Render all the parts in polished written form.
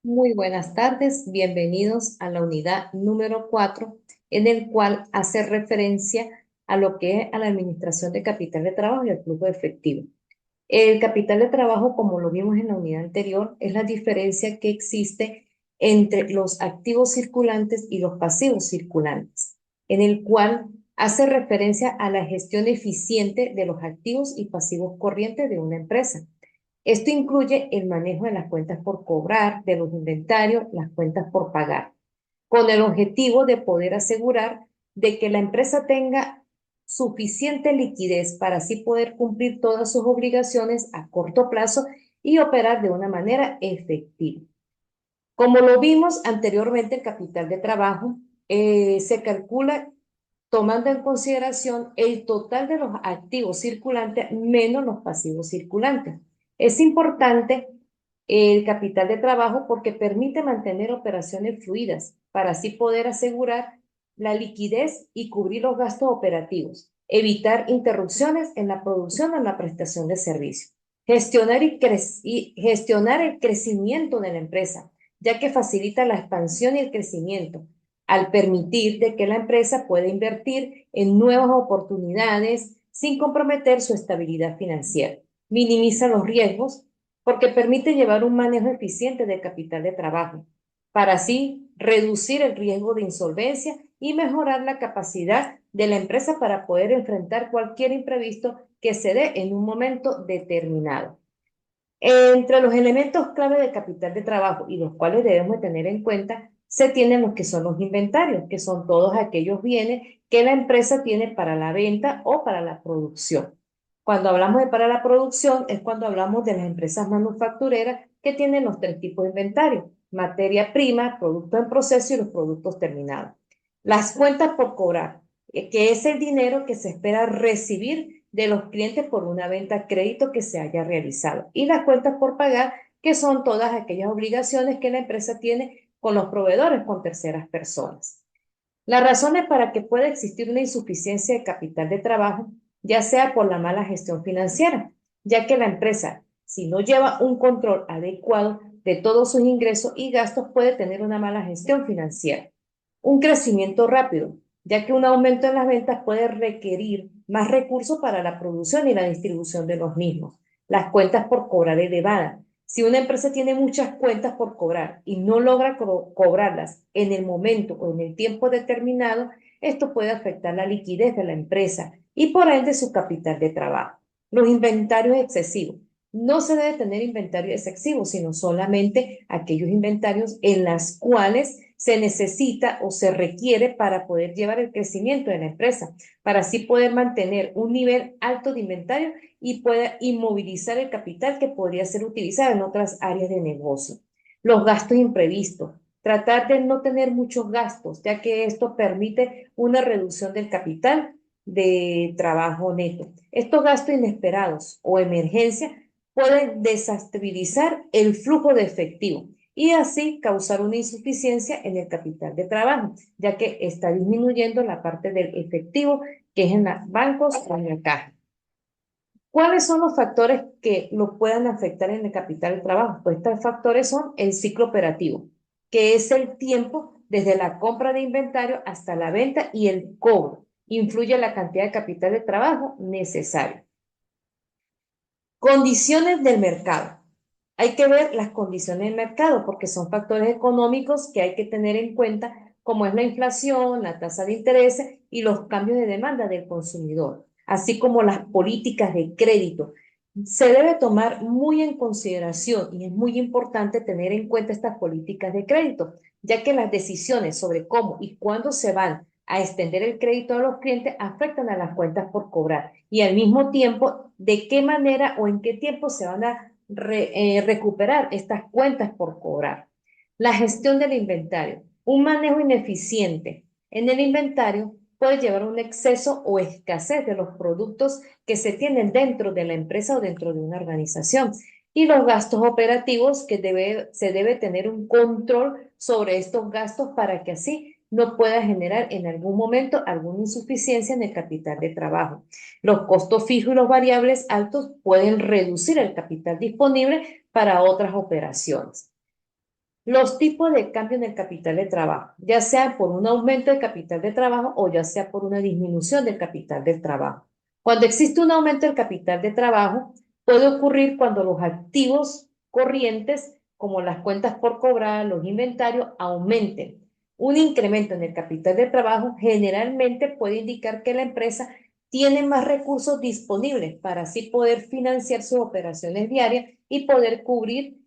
Muy buenas tardes, bienvenidos a la unidad número 4, en el cual hace referencia a lo que es a la administración de capital de trabajo y el flujo de efectivo. El capital de trabajo, como lo vimos en la unidad anterior, es la diferencia que existe entre los activos circulantes y los pasivos circulantes, en el cual hace referencia a la gestión eficiente de los activos y pasivos corrientes de una empresa. Esto incluye el manejo de las cuentas por cobrar, de los inventarios, las cuentas por pagar, con el objetivo de poder asegurar de que la empresa tenga suficiente liquidez para así poder cumplir todas sus obligaciones a corto plazo y operar de una manera efectiva. Como lo vimos anteriormente, el capital de trabajo se calcula tomando en consideración el total de los activos circulantes menos los pasivos circulantes. Es importante el capital de trabajo porque permite mantener operaciones fluidas para así poder asegurar la liquidez y cubrir los gastos operativos, evitar interrupciones en la producción o en la prestación de servicios, gestionar el crecimiento de la empresa, ya que facilita la expansión y el crecimiento al permitir de que la empresa pueda invertir en nuevas oportunidades sin comprometer su estabilidad financiera. Minimiza los riesgos porque permite llevar un manejo eficiente del capital de trabajo, para así reducir el riesgo de insolvencia y mejorar la capacidad de la empresa para poder enfrentar cualquier imprevisto que se dé en un momento determinado. Entre los elementos clave del capital de trabajo y los cuales debemos tener en cuenta, se tienen los que son los inventarios, que son todos aquellos bienes que la empresa tiene para la venta o para la producción. Cuando hablamos de para la producción es cuando hablamos de las empresas manufactureras que tienen los tres tipos de inventario: materia prima, productos en proceso y los productos terminados. Las cuentas por cobrar, que es el dinero que se espera recibir de los clientes por una venta a crédito que se haya realizado. Y las cuentas por pagar, que son todas aquellas obligaciones que la empresa tiene con los proveedores, con terceras personas. Las razones para que pueda existir una insuficiencia de capital de trabajo, ya sea por la mala gestión financiera, ya que la empresa, si no lleva un control adecuado de todos sus ingresos y gastos, puede tener una mala gestión financiera. Un crecimiento rápido, ya que un aumento en las ventas puede requerir más recursos para la producción y la distribución de los mismos. Las cuentas por cobrar elevadas. Si una empresa tiene muchas cuentas por cobrar y no logra cobrarlas en el momento o en el tiempo determinado, esto puede afectar la liquidez de la empresa y por ende su capital de trabajo. Los inventarios excesivos. No se debe tener inventario excesivo, sino solamente aquellos inventarios en las cuales se necesita o se requiere para poder llevar el crecimiento de la empresa, para así poder mantener un nivel alto de inventario y pueda inmovilizar el capital que podría ser utilizado en otras áreas de negocio. Los gastos imprevistos. Tratar de no tener muchos gastos, ya que esto permite una reducción del capital de trabajo neto. Estos gastos inesperados o emergencia pueden desestabilizar el flujo de efectivo y así causar una insuficiencia en el capital de trabajo, ya que está disminuyendo la parte del efectivo que es en los bancos o en la caja. ¿Cuáles son los factores que lo puedan afectar en el capital de trabajo? Pues estos factores son el ciclo operativo, que es el tiempo desde la compra de inventario hasta la venta y el cobro. Influye la cantidad de capital de trabajo necesario. Condiciones del mercado. Hay que ver las condiciones del mercado porque son factores económicos que hay que tener en cuenta, como es la inflación, la tasa de interés y los cambios de demanda del consumidor, así como las políticas de crédito. Se debe tomar muy en consideración y es muy importante tener en cuenta estas políticas de crédito, ya que las decisiones sobre cómo y cuándo se van a extender el crédito a los clientes afectan a las cuentas por cobrar y al mismo tiempo de qué manera o en qué tiempo se van a recuperar estas cuentas por cobrar. La gestión del inventario. Un manejo ineficiente en el inventario puede llevar a un exceso o escasez de los productos que se tienen dentro de la empresa o dentro de una organización. Y los gastos operativos que se debe tener un control sobre estos gastos para que así no pueda generar en algún momento alguna insuficiencia en el capital de trabajo. Los costos fijos y los variables altos pueden reducir el capital disponible para otras operaciones. Los tipos de cambio en el capital de trabajo, ya sea por un aumento del capital de trabajo o ya sea por una disminución del capital del trabajo. Cuando existe un aumento del capital de trabajo, puede ocurrir cuando los activos corrientes, como las cuentas por cobrar, los inventarios, aumenten. Un incremento en el capital de trabajo generalmente puede indicar que la empresa tiene más recursos disponibles para así poder financiar sus operaciones diarias y poder cubrir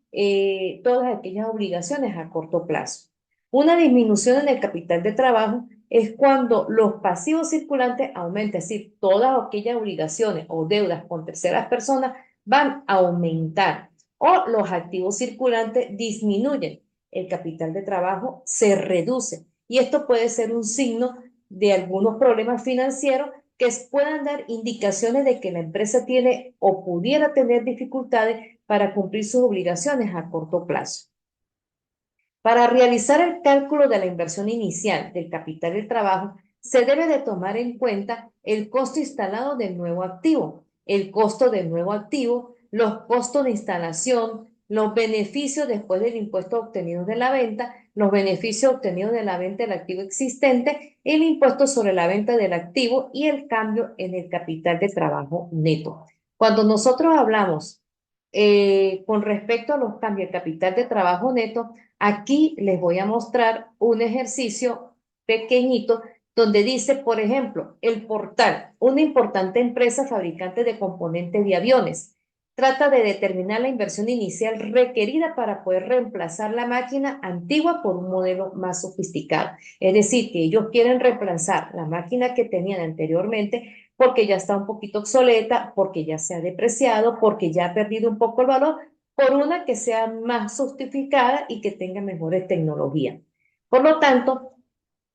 todas aquellas obligaciones a corto plazo. Una disminución en el capital de trabajo es cuando los pasivos circulantes aumentan, es decir, todas aquellas obligaciones o deudas con terceras personas van a aumentar o los activos circulantes disminuyen. El capital de trabajo se reduce y esto puede ser un signo de algunos problemas financieros que puedan dar indicaciones de que la empresa tiene o pudiera tener dificultades para cumplir sus obligaciones a corto plazo. Para realizar el cálculo de la inversión inicial del capital del trabajo, se debe de tomar en cuenta el costo instalado del nuevo activo, el costo del nuevo activo, los costos de instalación, los beneficios después del impuesto obtenido de la venta, los beneficios obtenidos de la venta del activo existente, el impuesto sobre la venta del activo y el cambio en el capital de trabajo neto. Cuando nosotros hablamos con respecto a los cambios de capital de trabajo neto, aquí les voy a mostrar un ejercicio pequeñito donde dice, por ejemplo, el Portal, una importante empresa fabricante de componentes de aviones, trata de determinar la inversión inicial requerida para poder reemplazar la máquina antigua por un modelo más sofisticado. Es decir, que ellos quieren reemplazar la máquina que tenían anteriormente porque ya está un poquito obsoleta, porque ya se ha depreciado, porque ya ha perdido un poco el valor, por una que sea más sofisticada y que tenga mejores tecnologías. Por lo tanto,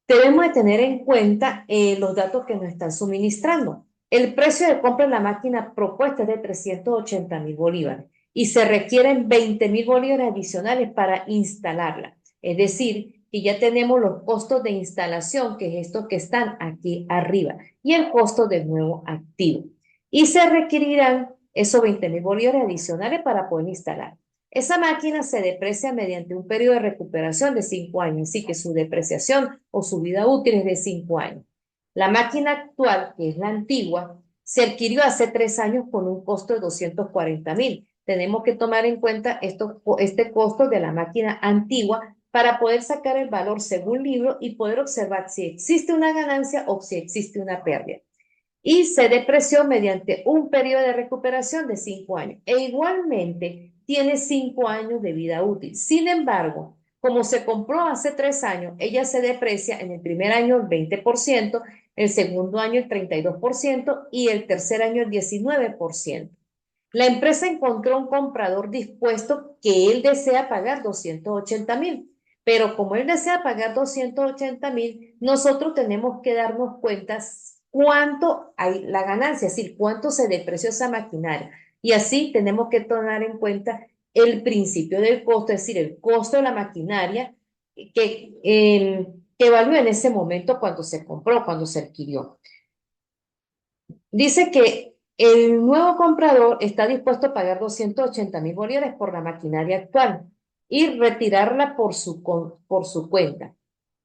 debemos de tener en cuenta los datos que nos están suministrando. El precio de compra de la máquina propuesta es de 380.000 bolívares y se requieren 20.000 bolívares adicionales para instalarla. Es decir, que ya tenemos los costos de instalación, que es estos que están aquí arriba, y el costo del nuevo activo. Y se requerirán esos 20.000 bolívares adicionales para poder instalar. Esa máquina se deprecia mediante un periodo de recuperación de 5 años, así que su depreciación o su vida útil es de 5 años. La máquina actual, que es la antigua, se adquirió hace 3 años con un costo de 240.000. Tenemos que tomar en cuenta este costo de la máquina antigua para poder sacar el valor según libro y poder observar si existe una ganancia o si existe una pérdida. Y se depreció mediante un periodo de recuperación de 5 años. E igualmente tiene 5 años de vida útil. Sin embargo, como se compró hace 3 años, ella se deprecia en el primer año el 20%, el segundo año el 32% y el tercer año el 19%. La empresa encontró un comprador dispuesto que él desea pagar 280.000, pero como él desea pagar 280.000, nosotros tenemos que darnos cuenta cuánto hay la ganancia, es decir, cuánto se depreció esa maquinaria. Y así tenemos que tomar en cuenta el principio del costo, es decir, el costo de la maquinaria que evaluó en ese momento cuando se compró, cuando se adquirió. Dice que el nuevo comprador está dispuesto a pagar 280.000 bolívares por la maquinaria actual y retirarla por su cuenta.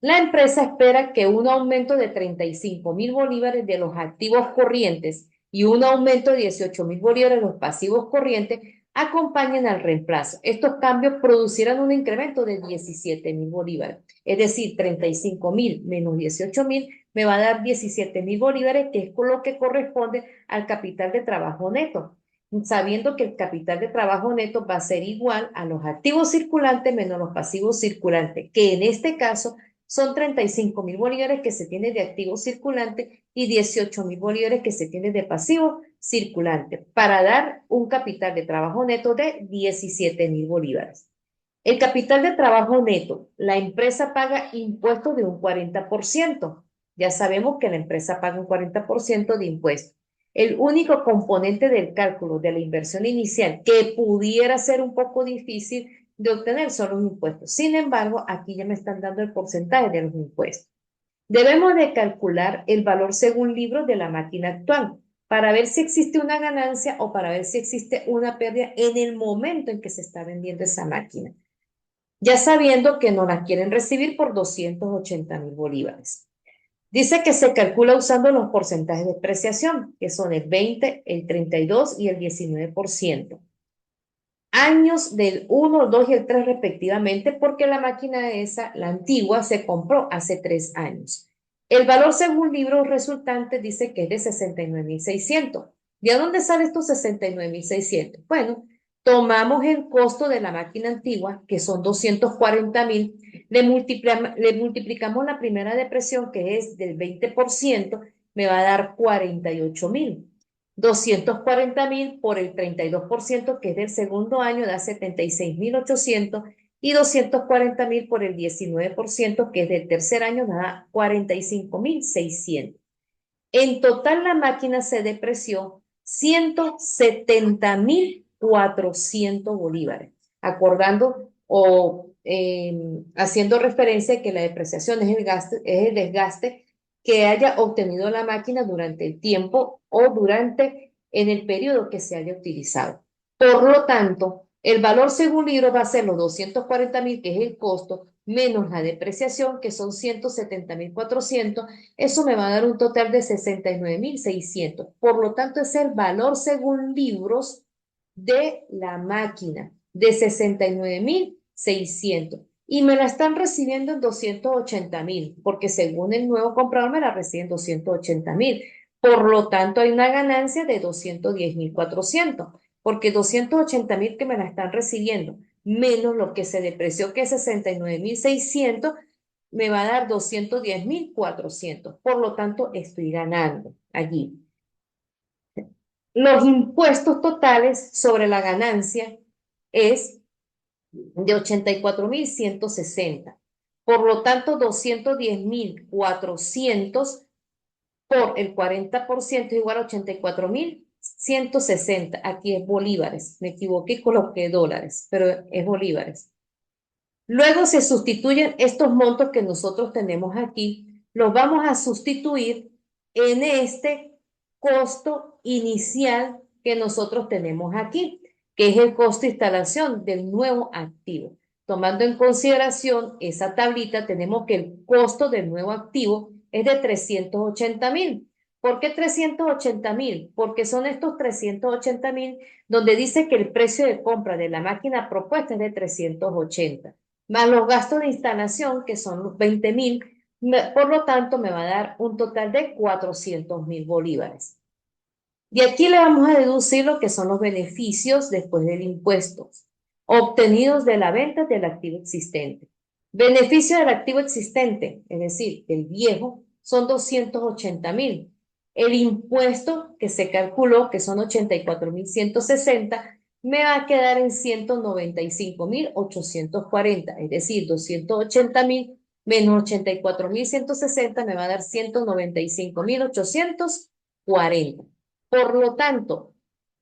La empresa espera que un aumento de 35.000 bolívares de los activos corrientes y un aumento de 18.000 bolívares de los pasivos corrientes acompañen al reemplazo. Estos cambios producirán un incremento de 17.000 bolívares, es decir, 35.000 menos 18.000 me va a dar 17.000 bolívares, que es lo que corresponde al capital de trabajo neto, sabiendo que el capital de trabajo neto va a ser igual a los activos circulantes menos los pasivos circulantes, que en este caso son 35.000 bolívares que se tiene de activo circulante y 18.000 bolívares que se tiene de pasivo circulante, para dar un capital de trabajo neto de 17.000 bolívares. El capital de trabajo neto, la empresa paga impuestos de un 40%. Ya sabemos que la empresa paga un 40% de impuestos. El único componente del cálculo de la inversión inicial que pudiera ser un poco difícil de obtener son los impuestos. Sin embargo, aquí ya me están dando el porcentaje de los impuestos. Debemos de calcular el valor según libros de la máquina actual para ver si existe una ganancia o para ver si existe una pérdida en el momento en que se está vendiendo esa máquina. ya sabiendo que no la quieren recibir por 280.000 bolívares. Dice que se calcula usando los porcentajes de depreciación, que son el 20, el 32 y el 19%. Años del 1, 2 y el 3 respectivamente, porque la máquina esa, la antigua, se compró hace 3 años. El valor según libros resultantes dice que es de 69.600. ¿De dónde sale estos 69.600? Bueno, tomamos el costo de la máquina antigua, que son 240.000, le multiplicamos la primera depresión, que es del 20%, me va a dar 48.000. 240.000 por el 32%, que es del segundo año, da 76.800, y 240.000 por el 19%, que es del tercer año, da 45.600. En total, la máquina se depreció 170.400 bolívares, acordando o haciendo referencia a que la depreciación es el desgaste que haya obtenido la máquina durante el tiempo o durante en el periodo que se haya utilizado. Por lo tanto, el valor según libro va a ser los 240.000, que es el costo, menos la depreciación, que son 170.400. Eso me va a dar un total de 69.600. Por lo tanto, es el valor según libros de la máquina, de 69.600. Y me la están recibiendo en 280.000, porque según el nuevo comprador me la reciben 280.000. Por lo tanto, hay una ganancia de 210.400, porque 280.000 que me la están recibiendo, menos lo que se depreció, que es 69.600, me va a dar 210.400. Por lo tanto, estoy ganando allí. Los impuestos totales sobre la ganancia es de 84.160. Por lo tanto, 210.400 por el 40% es igual a 84.160. Aquí es bolívares. Me equivoqué y coloqué dólares, pero es bolívares. Luego se sustituyen estos montos que nosotros tenemos aquí, los vamos a sustituir en este costo inicial que nosotros tenemos aquí, que es el costo de instalación del nuevo activo. Tomando en consideración esa tablita, tenemos que el costo del nuevo activo es de 380.000. ¿Por qué 380.000? Porque son estos 380.000 donde dice que el precio de compra de la máquina propuesta es de 380 más los gastos de instalación, que son los 20.000, por lo tanto me va a dar un total de 400.000 bolívares. Y aquí le vamos a deducir lo que son los beneficios después del impuesto, obtenidos de la venta del activo existente. Beneficio del activo existente, es decir, el viejo, son 280.000. El impuesto que se calculó, que son 84.160, me va a quedar en 195.840, es decir, 280.000 menos 84.160 me va a dar 195.840. Por lo tanto,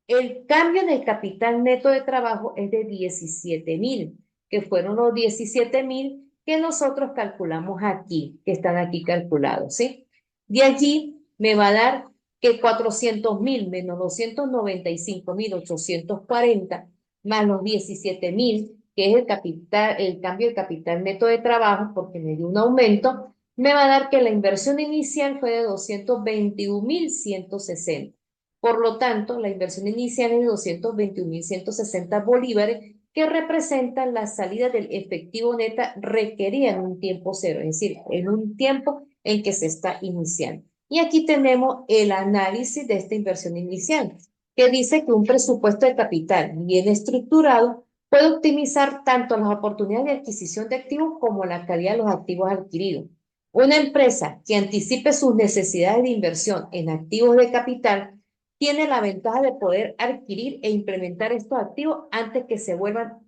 el cambio en el capital neto de trabajo es de 17.000, que fueron los 17.000 que nosotros calculamos aquí, que están aquí calculados, ¿sí? De allí me va a dar que 400.000 menos 295.840 más los 17.000, que es el capital, el cambio del capital neto de trabajo, porque me dio un aumento, me va a dar que la inversión inicial fue de 221.160. Por lo tanto, la inversión inicial es de 221.160 bolívares, que representan la salida del efectivo neta requerida en un tiempo cero, es decir, en un tiempo en que se está iniciando. Y aquí tenemos el análisis de esta inversión inicial, que dice que un presupuesto de capital bien estructurado puede optimizar tanto las oportunidades de adquisición de activos como la calidad de los activos adquiridos. Una empresa que anticipe sus necesidades de inversión en activos de capital tiene la ventaja de poder adquirir e implementar estos activos antes que se vuelvan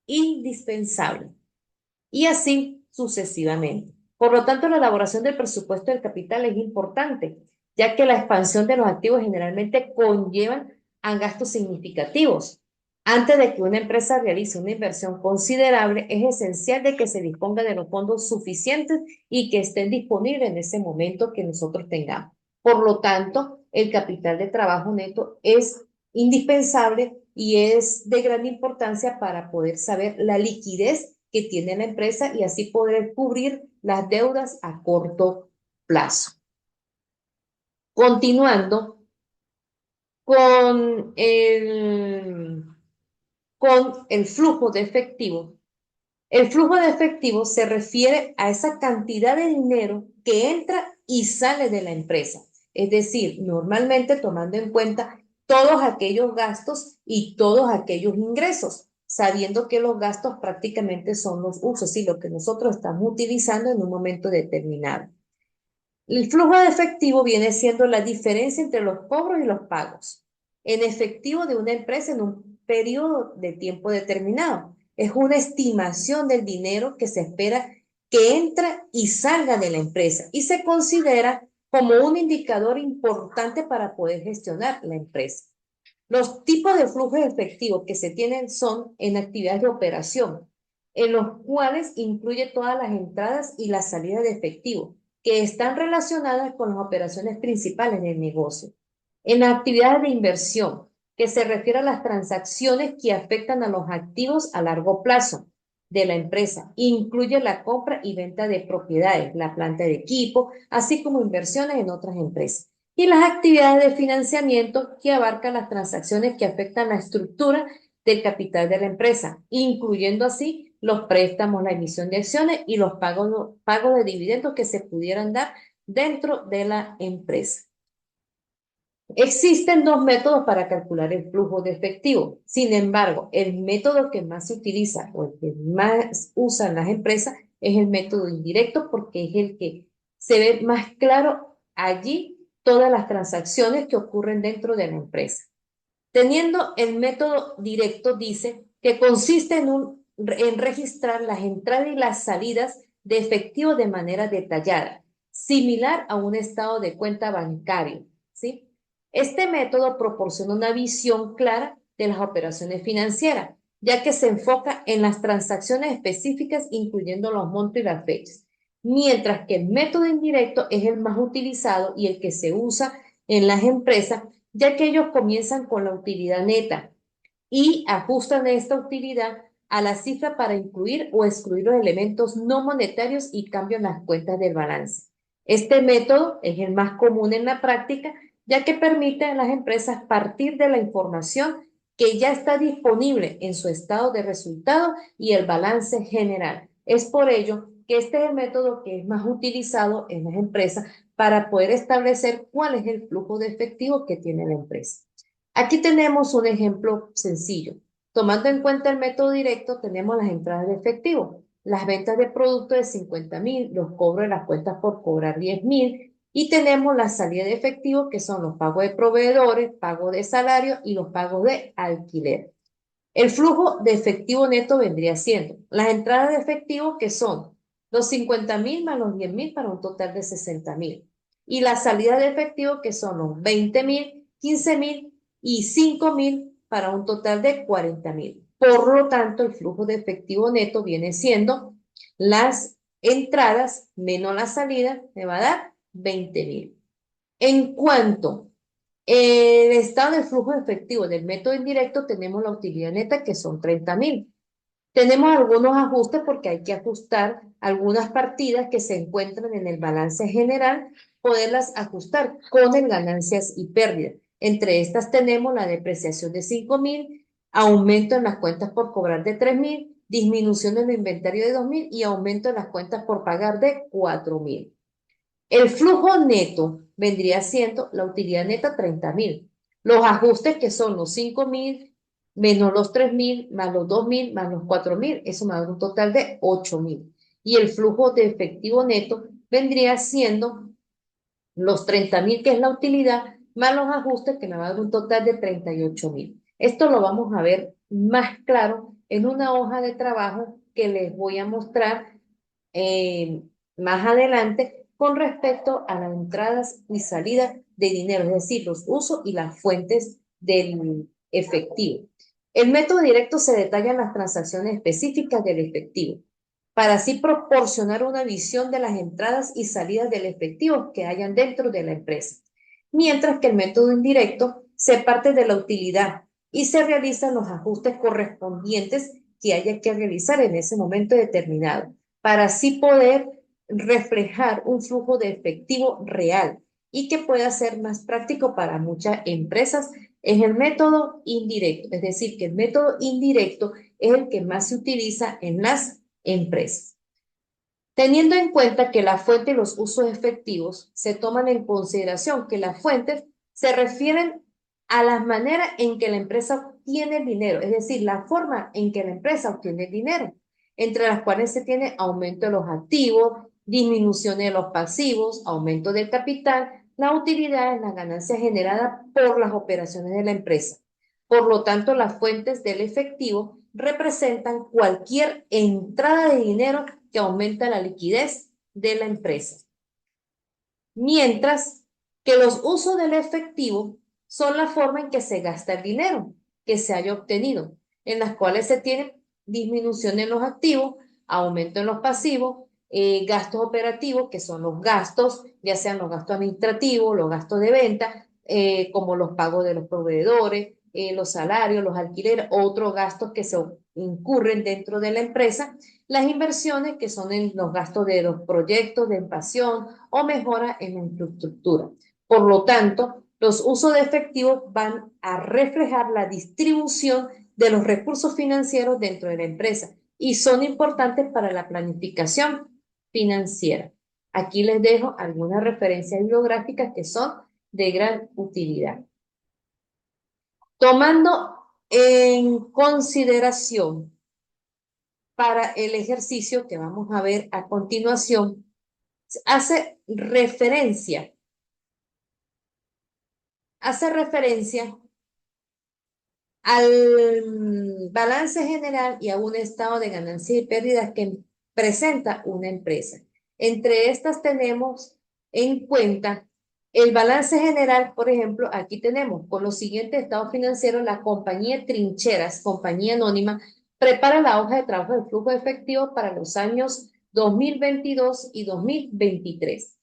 indispensables, y así sucesivamente. Por lo tanto, la elaboración del presupuesto del capital es importante, ya que la expansión de los activos generalmente conllevan a gastos significativos. Antes de que una empresa realice una inversión considerable, es esencial de que se disponga de los fondos suficientes y que estén disponibles en ese momento que nosotros tengamos. Por lo tanto, el capital de trabajo neto es indispensable y es de gran importancia para poder saber la liquidez que tiene la empresa y así poder cubrir las deudas a corto plazo. Continuando con el flujo de efectivo. El flujo de efectivo se refiere a esa cantidad de dinero que entra y sale de la empresa. Es decir, normalmente tomando en cuenta todos aquellos gastos y todos aquellos ingresos, sabiendo que los gastos prácticamente son los usos y lo que nosotros estamos utilizando en un momento determinado. El flujo de efectivo viene siendo la diferencia entre los cobros y los pagos en efectivo de una empresa en un periodo de tiempo determinado. Es una estimación del dinero que se espera que entra y salga de la empresa y se considera como un indicador importante para poder gestionar la empresa. Los tipos de flujo efectivo que se tienen son en actividades de operación, en los cuales incluye todas las entradas y las salidas de efectivo, que están relacionadas con las operaciones principales del negocio. En las actividades de inversión, que se refiere a las transacciones que afectan a los activos a largo plazo de la empresa, incluye la compra y venta de propiedades, la planta de equipo, así como inversiones en otras empresas y las actividades de financiamiento que abarcan las transacciones que afectan la estructura del capital de la empresa, incluyendo así los préstamos, la emisión de acciones y los pagos de dividendos que se pudieran dar dentro de la empresa. Existen dos métodos para calcular el flujo de efectivo. Sin embargo, el método que más se utiliza o el que más usan las empresas es el método indirecto porque es el que se ve más claro allí todas las transacciones que ocurren dentro de la empresa. Teniendo el método directo, dice que consiste en registrar las entradas y las salidas de efectivo de manera detallada, similar a un estado de cuenta bancario, ¿sí? Este método proporciona una visión clara de las operaciones financieras, ya que se enfoca en las transacciones específicas, incluyendo los montos y las fechas, mientras que el método indirecto es el más utilizado y el que se usa en las empresas, ya que ellos comienzan con la utilidad neta y ajustan esta utilidad a la cifra para incluir o excluir los elementos no monetarios y cambian las cuentas del balance. Este método es el más común en la práctica, ya que permite a las empresas partir de la información que ya está disponible en su estado de resultado y el balance general. Es por ello que este es el método que es más utilizado en las empresas para poder establecer cuál es el flujo de efectivo que tiene la empresa. Aquí tenemos un ejemplo sencillo. Tomando en cuenta el método directo, tenemos las entradas de efectivo, las ventas de productos de 50.000, los cobros de las cuentas por cobrar 10.000 y tenemos la salida de efectivo que son los pagos de proveedores, pago de salario y los pagos de alquiler. El flujo de efectivo neto vendría siendo las entradas de efectivo que son los 50.000 más los 10.000 para un total de 60.000. Y la salida de efectivo que son los 20.000, 15.000 y 5.000 para un total de 40.000. Por lo tanto, el flujo de efectivo neto viene siendo las entradas menos la salida, me va a dar 20.000. En cuanto el estado de flujo efectivo del método indirecto, tenemos la utilidad neta que son 30.000. Tenemos algunos ajustes porque hay que ajustar algunas partidas que se encuentran en el balance general, poderlas ajustar con el ganancias y pérdidas. Entre estas tenemos la depreciación de 5.000, aumento en las cuentas por cobrar de 3.000, disminución en el inventario de 2.000 y aumento en las cuentas por pagar de 4.000. El flujo neto vendría siendo la utilidad neta 30.000. Los ajustes que son los 5.000 menos los 3.000 más los 2.000 más los 4.000, eso me da un total de 8.000. Y el flujo de efectivo neto vendría siendo los 30.000, que es la utilidad, más los ajustes que me va a dar un total de 38.000. Esto lo vamos a ver más claro en una hoja de trabajo que les voy a mostrar más adelante con respecto a las entradas y salidas de dinero, es decir, los usos y las fuentes del efectivo. El método directo se detalla en las transacciones específicas del efectivo, para así proporcionar una visión de las entradas y salidas del efectivo que hayan dentro de la empresa. Mientras que el método indirecto se parte de la utilidad y se realizan los ajustes correspondientes que haya que realizar en ese momento determinado, para así poder reflejar un flujo de efectivo real y que pueda ser más práctico para muchas empresas. Es el método indirecto, es decir, que el método indirecto es el que más se utiliza en las empresas. Teniendo en cuenta que la fuente y los usos efectivos se toman en consideración que las fuentes se refieren a las maneras en que la empresa obtiene el dinero, es decir, la forma en que la empresa obtiene el dinero, entre las cuales se tiene aumento de los activos, disminución de los pasivos, aumento del capital, la utilidad en las ganancias generadas por las operaciones de la empresa. Por lo tanto, las fuentes del efectivo representan cualquier entrada de dinero que aumenta la liquidez de la empresa. Mientras que los usos del efectivo son la forma en que se gasta el dinero que se haya obtenido, en las cuales se tiene disminución en los activos, aumento en los pasivos, gastos operativos, que son los gastos, ya sean los gastos administrativos, los gastos de venta, como los pagos de los proveedores, los salarios, los alquileres, otros gastos que se incurren dentro de la empresa, las inversiones, que son en los gastos de los proyectos de expansión o mejora en la infraestructura. Por lo tanto, los usos de efectivo van a reflejar la distribución de los recursos financieros dentro de la empresa y son importantes para la planificación financiera. Aquí les dejo algunas referencias bibliográficas que son de gran utilidad. Tomando en consideración para el ejercicio que vamos a ver a continuación, hace referencia al balance general y a un estado de ganancias y pérdidas que presenta una empresa. Entre estas tenemos en cuenta el balance general. Por ejemplo, aquí tenemos con los siguientes estados financieros: la compañía Trincheras, compañía anónima, prepara la hoja de trabajo de flujo de efectivo para los años 2022 y 2023.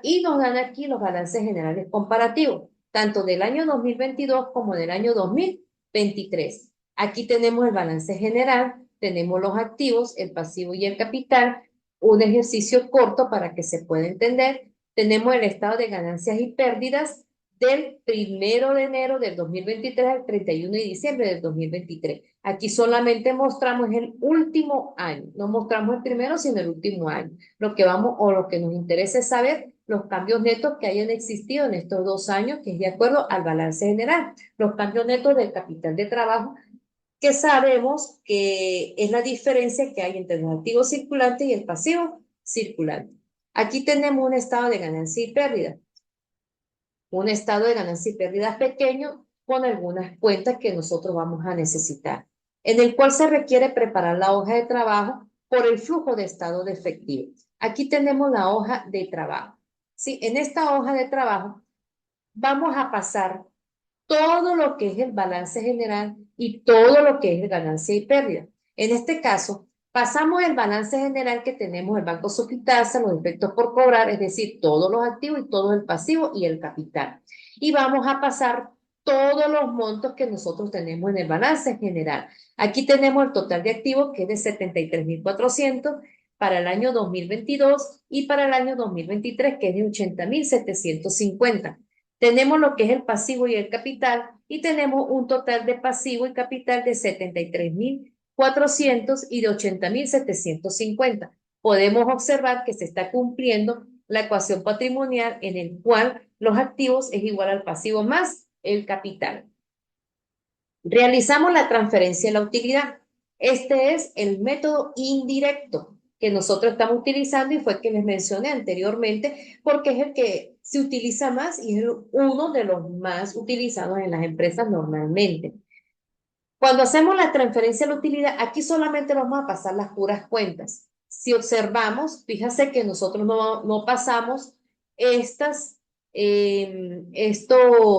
Y nos dan aquí los balances generales comparativos, tanto del año 2022 como del año 2023. Aquí tenemos el balance general, tenemos los activos, el pasivo y el capital, un ejercicio corto para que se pueda entender. Tenemos el estado de ganancias y pérdidas del 1 de enero del 2023 al 31 de diciembre del 2023. Aquí solamente mostramos el último año, no mostramos el primero, sino el último año. Lo que vamos o lo que nos interesa es saber los cambios netos que hayan existido en estos 2 años, que es de acuerdo al balance general. Los cambios netos del capital de trabajo, que sabemos que es la diferencia que hay entre los activos circulantes y el pasivo circulante. Aquí tenemos un estado de ganancia y pérdida. Un estado de ganancia y pérdidas pequeño con algunas cuentas que nosotros vamos a necesitar, en el cual se requiere preparar la hoja de trabajo por el flujo de estado de efectivo. Aquí tenemos la hoja de trabajo. ¿Sí? En esta hoja de trabajo vamos a pasar todo lo que es el balance general y todo lo que es ganancia y pérdida. En este caso, pasamos el balance general que tenemos, el banco tasa, los efectos por cobrar, es decir, todos los activos y todo el pasivo y el capital. Y vamos a pasar todos los montos que nosotros tenemos en el balance general. Aquí tenemos el total de activos, que es de 73.400 para el año 2022 y para el año 2023, que es de 80.750. Tenemos lo que es el pasivo y el capital, y tenemos un total de pasivo y capital de 73.400 y de 80.750. Podemos observar que se está cumpliendo la ecuación patrimonial en el cual los activos es igual al pasivo más el capital. Realizamos la transferencia de la utilidad. Este es el método indirecto que nosotros estamos utilizando y fue el que les mencioné anteriormente, porque es el que se utiliza más y es uno de los más utilizados en las empresas normalmente. Cuando hacemos la transferencia de la utilidad, aquí solamente vamos a pasar las puras cuentas. Si observamos, fíjate que nosotros no pasamos estos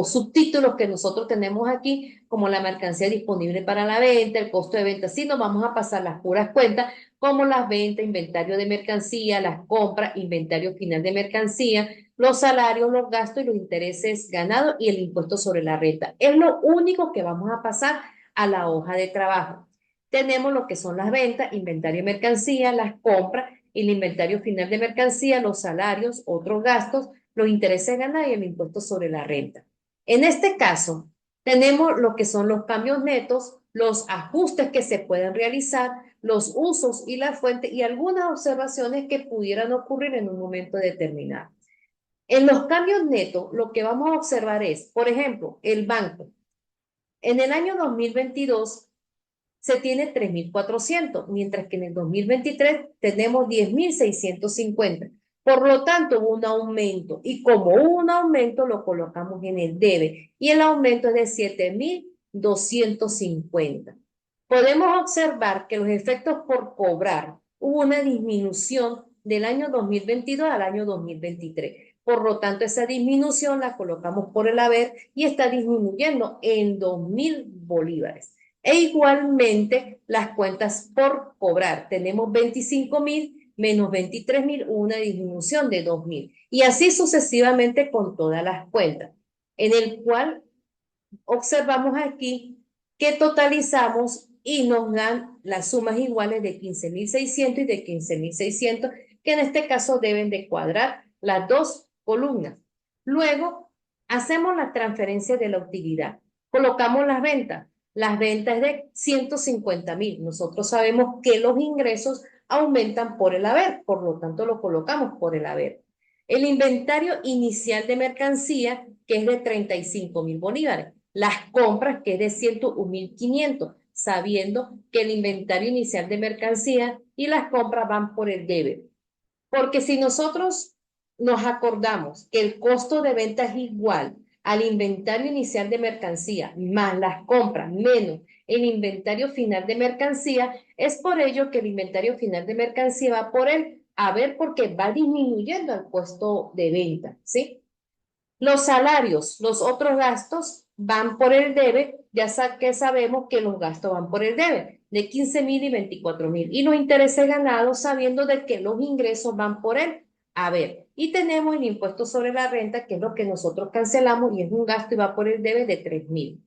subtítulos que nosotros tenemos aquí, como la mercancía disponible para la venta, el costo de venta, sino vamos a pasar las puras cuentas, como las ventas, inventario de mercancía, las compras, inventario final de mercancía, los salarios, los gastos y los intereses ganados y el impuesto sobre la renta. Es lo único que vamos a pasar a la hoja de trabajo. tenemos lo que son las ventas, inventario de mercancía, las compras, el inventario final de mercancía, los salarios, otros gastos, los intereses ganados y el impuesto sobre la renta. En este caso, tenemos lo que son los cambios netos, los ajustes que se pueden realizar, los usos y la fuente y algunas observaciones que pudieran ocurrir en un momento determinado. En los cambios netos, lo que vamos a observar es, por ejemplo, el banco. En el año 2022 se tiene 3.400, mientras que en el 2023 tenemos 10.650. Por lo tanto, hubo un aumento y como hubo un aumento, lo colocamos en el debe y el aumento es de 7.250. Podemos observar que los efectos por cobrar hubo una disminución del año 2022 al año 2023. Por lo tanto, esa disminución la colocamos por el haber y está disminuyendo en 2.000 bolívares. E igualmente las cuentas por cobrar. Tenemos 25.000 menos 23.000, una disminución de 2.000. Y así sucesivamente con todas las cuentas, en el cual observamos aquí que totalizamos y nos dan las sumas iguales de 15.600 y de 15.600, que en este caso deben de cuadrar las dos columnas. Luego, hacemos la transferencia de la utilidad. Colocamos las ventas. Las ventas es de 150.000. Nosotros sabemos que los ingresos aumentan por el haber, por lo tanto lo colocamos por el haber. El inventario inicial de mercancía, que es de 35.000 bolívares. Las compras, que es de 101.500, sabiendo que el inventario inicial de mercancía y las compras van por el debe. Porque si nosotros nos acordamos que el costo de venta es igual al inventario inicial de mercancía más las compras menos el inventario final de mercancía, es por ello que el inventario final de mercancía va por el haber porque va disminuyendo el costo de venta, ¿sí? Los salarios, los otros gastos van por el debe, ya que sabemos que los gastos van por el debe, de 15.000 y 24.000. Y los intereses ganados sabiendo de que los ingresos van por el haber. Y tenemos el impuesto sobre la renta, que es lo que nosotros cancelamos y es un gasto y va por el debe de 3.000.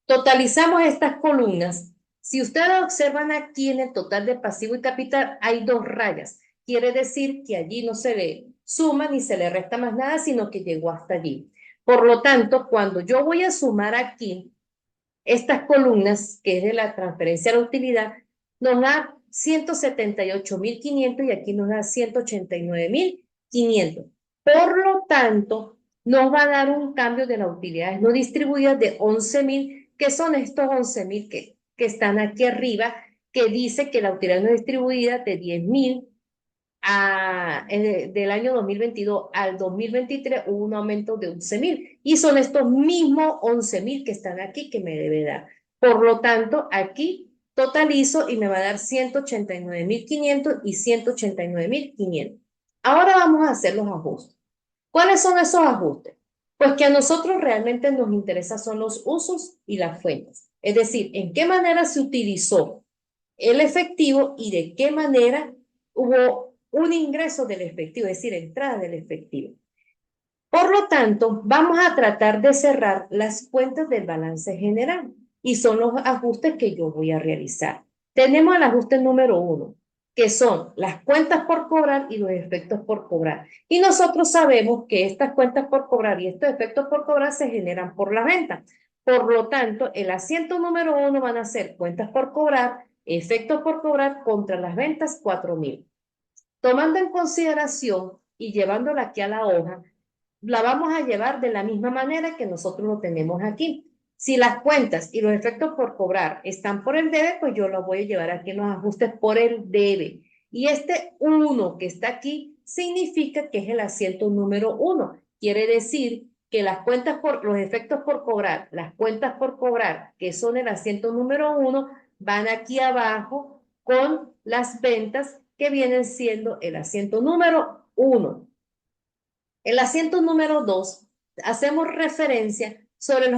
Totalizamos estas columnas. Si ustedes observan aquí en el total de pasivo y capital, hay dos rayas. Quiere decir que allí no se le suma ni se le resta más nada, sino que llegó hasta allí. Por lo tanto, cuando yo voy a sumar aquí estas columnas, que es de la transferencia a la utilidad, nos da 178.500 y aquí nos da 189.500. Por lo tanto, nos va a dar un cambio de las utilidades no distribuidas de 11.000, que son estos 11.000 que están aquí arriba, que dice que la utilidad no distribuida de 10.000 del año 2022 al 2023 hubo un aumento de 11.000 y son estos mismos 11.000 que están aquí que me debe dar. Por lo tanto, aquí totalizo y me va a dar 189.500 y 189.500. Ahora vamos a hacer los ajustes. ¿Cuáles son esos ajustes? Pues que a nosotros realmente nos interesa son los usos y las fuentes. Es decir, en qué manera se utilizó el efectivo y de qué manera hubo un ingreso del efectivo, es decir, entrada del efectivo. Por lo tanto, vamos a tratar de cerrar las cuentas del balance general y son los ajustes que yo voy a realizar. Tenemos el ajuste número 1, que son las cuentas por cobrar y los efectos por cobrar. Y nosotros sabemos que estas cuentas por cobrar y estos efectos por cobrar se generan por la venta. Por lo tanto, el asiento número 1 van a ser cuentas por cobrar, efectos por cobrar contra las ventas 4.000. Tomando en consideración y llevándola aquí a la hoja, la vamos a llevar de la misma manera que nosotros lo tenemos aquí. Si las cuentas y los efectos por cobrar están por el debe, pues yo lo voy a llevar aquí en los ajustes por el debe. Y este 1 que está aquí significa que es el asiento número 1. Quiere decir que las cuentas por los efectos por cobrar, las cuentas por cobrar, que son el asiento número 1, van aquí abajo con las ventas que vienen siendo el asiento número 1. El asiento número 2, hacemos referencia sobre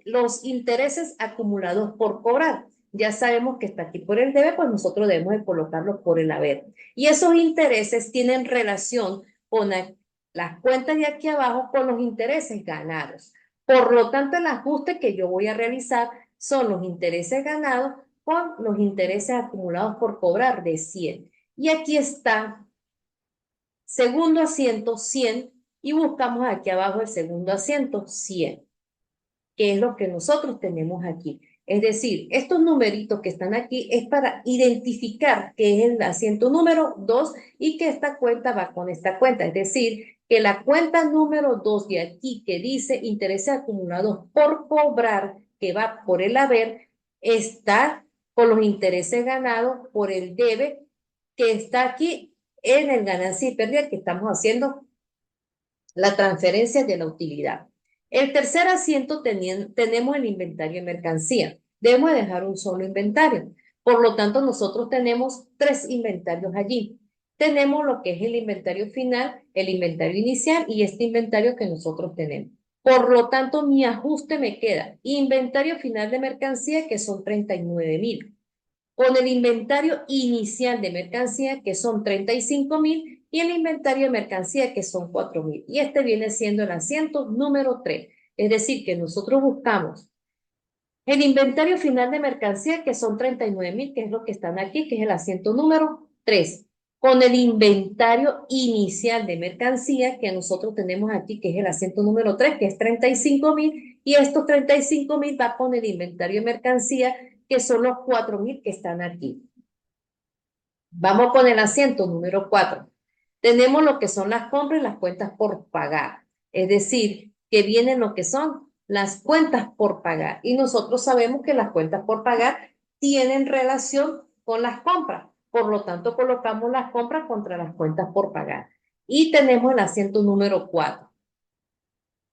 los intereses acumulados por cobrar. Ya sabemos que está aquí por el debe, pues nosotros debemos de colocarlo por el haber. Y esos intereses tienen relación con las cuentas de aquí abajo con los intereses ganados. Por lo tanto, el ajuste que yo voy a realizar son los intereses ganados con los intereses acumulados por cobrar de 100. Y aquí está segundo asiento 100 y buscamos aquí abajo el segundo asiento 100, que es lo que nosotros tenemos aquí. Es decir, estos numeritos que están aquí es para identificar que es el asiento número 2 y que esta cuenta va con esta cuenta. Es decir, que la cuenta número 2 de aquí que dice intereses acumulados por cobrar, que va por el haber, está con los intereses ganados por el debe, que está aquí en el ganancia y pérdida que estamos haciendo la transferencia de la utilidad. El tercer asiento tenemos el inventario de mercancía. Debemos dejar un solo inventario. Por lo tanto, nosotros tenemos 3 inventarios allí. Tenemos lo que es el inventario final, el inventario inicial y este inventario que nosotros tenemos. Por lo tanto, mi ajuste me queda inventario final de mercancía, que son 39.000, con el inventario inicial de mercancía, que son 35.000, y el inventario de mercancía, que son 4.000. Y este viene siendo el asiento número 3. Es decir, que nosotros buscamos el inventario final de mercancía, que son 39.000, que es lo que están aquí, que es el asiento número 3, con el inventario inicial de mercancía, que nosotros tenemos aquí, que es el asiento número 3, que es 35.000, y estos 35.000 va con el inventario de mercancía, que son los 4.000 que están aquí. Vamos con el asiento número 4. Tenemos lo que son las compras y las cuentas por pagar. Es decir, que vienen lo que son las cuentas por pagar. Y nosotros sabemos que las cuentas por pagar tienen relación con las compras. Por lo tanto, colocamos las compras contra las cuentas por pagar. Y tenemos el asiento número 4,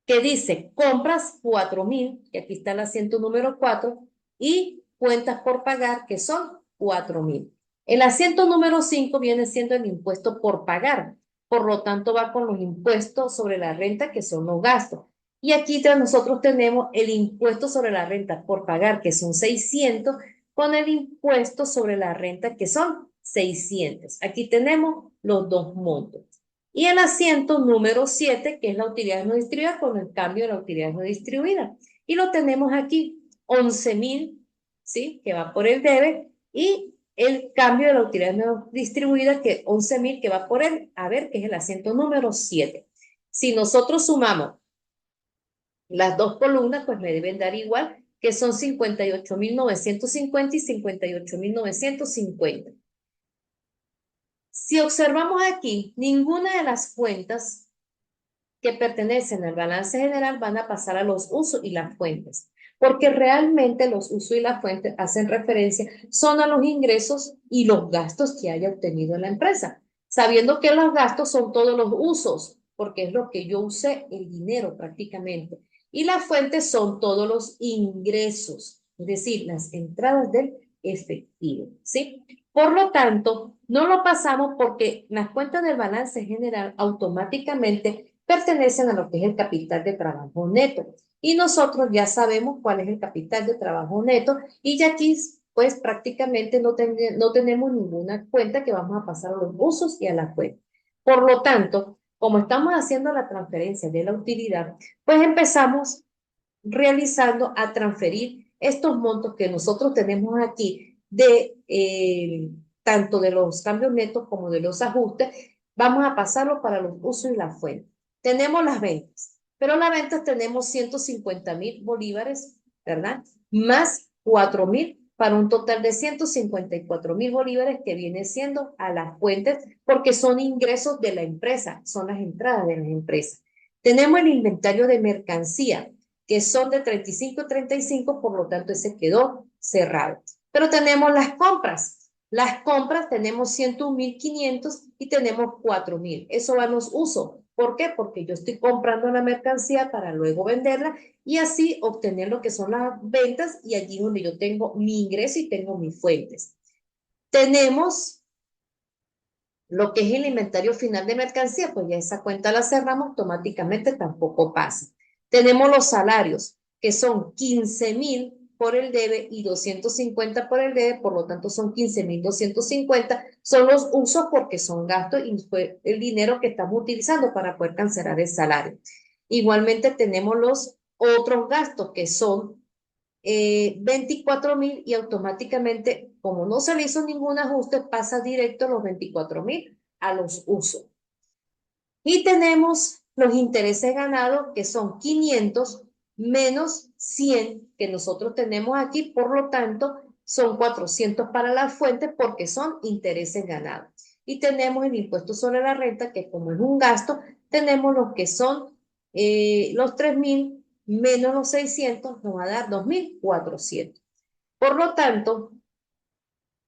que dice compras 4.000, que aquí está el asiento número 4, y cuentas por pagar, que son 4.000. El asiento número 5 viene siendo el impuesto por pagar. Por lo tanto, va con los impuestos sobre la renta, que son los gastos. Y aquí nosotros tenemos el impuesto sobre la renta por pagar, que son 600, con el impuesto sobre la renta, que son 600. Aquí tenemos los dos montos. Y el asiento número 7, que es la utilidad no distribuida, con el cambio de la utilidad no distribuida. Y lo tenemos aquí, 11.000, ¿sí? Que va por el debe, y el cambio de la utilidad no distribuida, que 11.000, que va por el haber, que es el asiento número 7. Si nosotros sumamos las dos columnas, pues me deben dar igual, que son 58.950 y 58.950. Si observamos aquí, ninguna de las cuentas que pertenecen al balance general van a pasar a los usos y las fuentes, porque realmente los usos y las fuentes hacen referencia son a los ingresos y los gastos que haya obtenido la empresa, sabiendo que los gastos son todos los usos, porque es lo que yo usé, el dinero prácticamente, y las fuentes son todos los ingresos, es decir, las entradas del efectivo, ¿sí? Por lo tanto, no lo pasamos porque las cuentas del balance general automáticamente pertenecen a lo que es el capital de trabajo neto. Y nosotros ya sabemos cuál es el capital de trabajo neto y ya aquí pues prácticamente no tenemos ninguna cuenta que vamos a pasar a los usos y a la cuenta. Por lo tanto, como estamos haciendo la transferencia de la utilidad, pues empezamos realizando a transferir estos montos que nosotros tenemos aquí de tanto de los cambios netos como de los ajustes, vamos a pasarlo para los usos y la fuente. Tenemos las ventas, pero las ventas tenemos 150.000 bolívares, ¿verdad? Más 4.000 para un total de 154.000 bolívares que viene siendo a las fuentes porque son ingresos de la empresa, son las entradas de la empresa. Tenemos el inventario de mercancía, que son de 35 y 35, por lo tanto ese quedó cerrado. Pero tenemos las compras. Las compras tenemos 101.500 y tenemos 4.000. Eso va a los usos. ¿Por qué? Porque yo estoy comprando la mercancía para luego venderla y así obtener lo que son las ventas y allí donde yo tengo mi ingreso y tengo mis fuentes. Tenemos lo que es el inventario final de mercancía, pues ya esa cuenta la cerramos, automáticamente tampoco pasa. Tenemos los salarios, que son 15.000 por el debe y 250 por el debe, por lo tanto son 15.250, son los usos porque son gastos y fue el dinero que estamos utilizando para poder cancelar el salario. Igualmente tenemos los otros gastos que son 24.000 y automáticamente, como no se le hizo ningún ajuste, pasa directo los 24.000 a los usos. Y tenemos los intereses ganados, que son 500 menos 100 que nosotros tenemos aquí, por lo tanto, son 400 para la fuente porque son intereses ganados. Y tenemos el impuesto sobre la renta, que como es un gasto, tenemos los que son los 3.000 menos los 600, nos va a dar 2.400. Por lo tanto,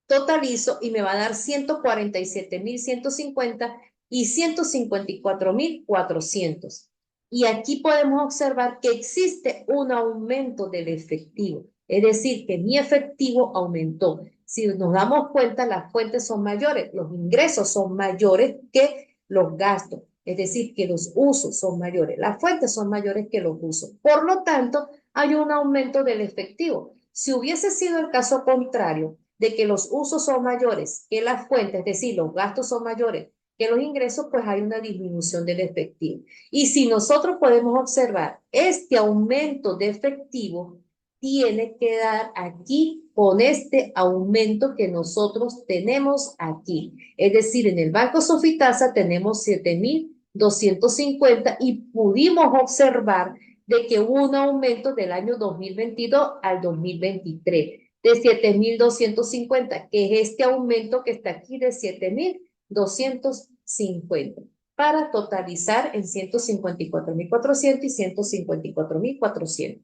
totalizo y me va a dar 147.150 y 154.400. Y aquí podemos observar que existe un aumento del efectivo, es decir, que mi efectivo aumentó. Si nos damos cuenta, las fuentes son mayores, los ingresos son mayores que los gastos, es decir, que los usos son mayores, las fuentes son mayores que los usos. Por lo tanto, hay un aumento del efectivo. Si hubiese sido el caso contrario, de que los usos son mayores que las fuentes, es decir, los gastos son mayores que los ingresos, pues hay una disminución del efectivo. Y si nosotros podemos observar, este aumento de efectivo tiene que dar aquí con este aumento que nosotros tenemos aquí. Es decir, en el Banco Sofitasa tenemos 7.250 y pudimos observar de que hubo un aumento del año 2022 al 2023 de 7.250, que es este aumento que está aquí de 7.250, para totalizar en 154.400 y 154.400.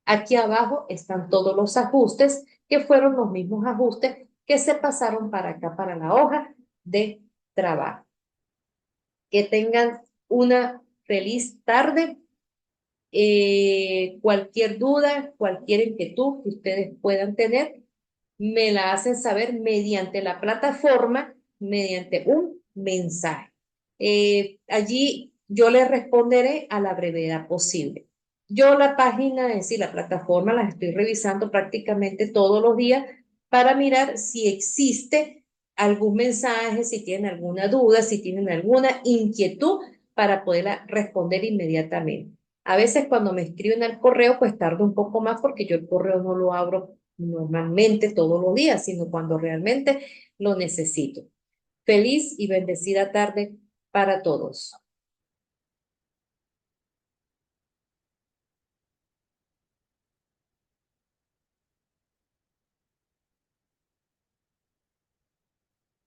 Aquí abajo están todos los ajustes, que fueron los mismos ajustes que se pasaron para acá, para la hoja de trabajo. Que tengan una feliz tarde. Cualquier duda, cualquier inquietud que ustedes puedan tener, me la hacen saber mediante la plataforma, mediante un mensaje. Allí yo les responderé a la brevedad posible. Yo la página, es decir, la plataforma, las estoy revisando prácticamente todos los días para mirar si existe algún mensaje, si tienen alguna duda, si tienen alguna inquietud para poderla responder inmediatamente. A veces cuando me escriben al correo, pues tardo un poco más porque yo el correo no lo abro normalmente todos los días, sino cuando realmente lo necesito. Feliz y bendecida tarde para todos.